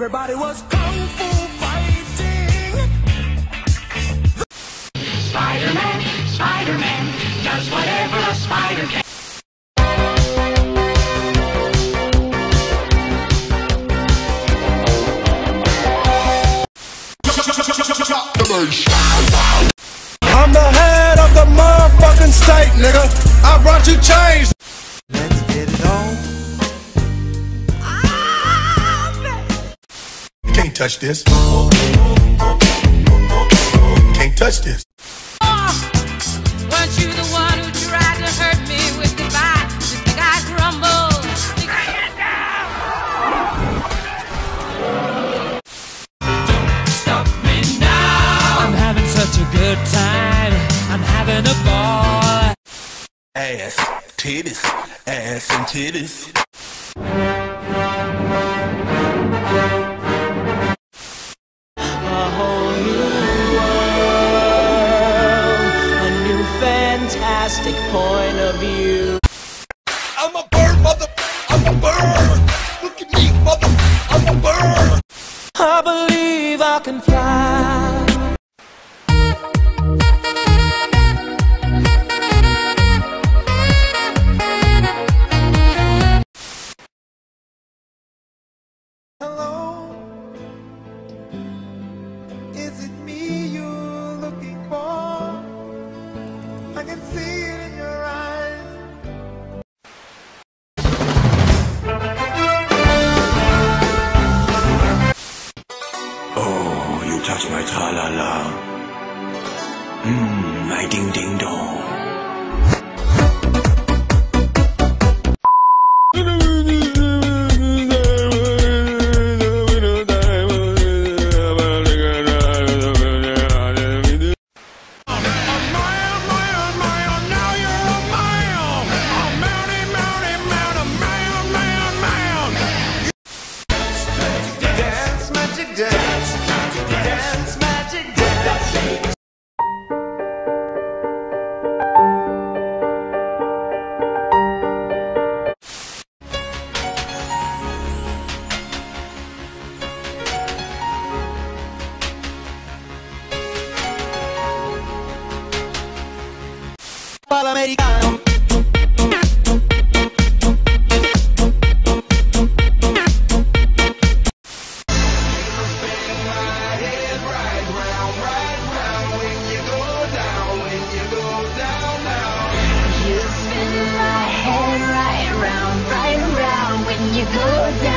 Everybody was kung fu fighting. Spider-Man, Spider-Man, does whatever a spider can. I'm the head of the motherfucking state, nigga. I brought you change. Let's get it on. You can't touch this. Can't touch this. Weren't you the one who tried to hurt me with goodbye? Just think I crumble. Stop me now. I'm having such a good time. I'm having a ball. Ass, titties, ass and titties. A whole new world, a new fantastic point of view. I'm a bird, mother. I'm a bird. Look at me, mother. I'm a bird. I believe I can fly. Hello, is it me you're looking for? I can see it in your eyes. Oh, you touch my tra-la-la. My ding-ding-dong. Americano. You spin my head right round when you go down.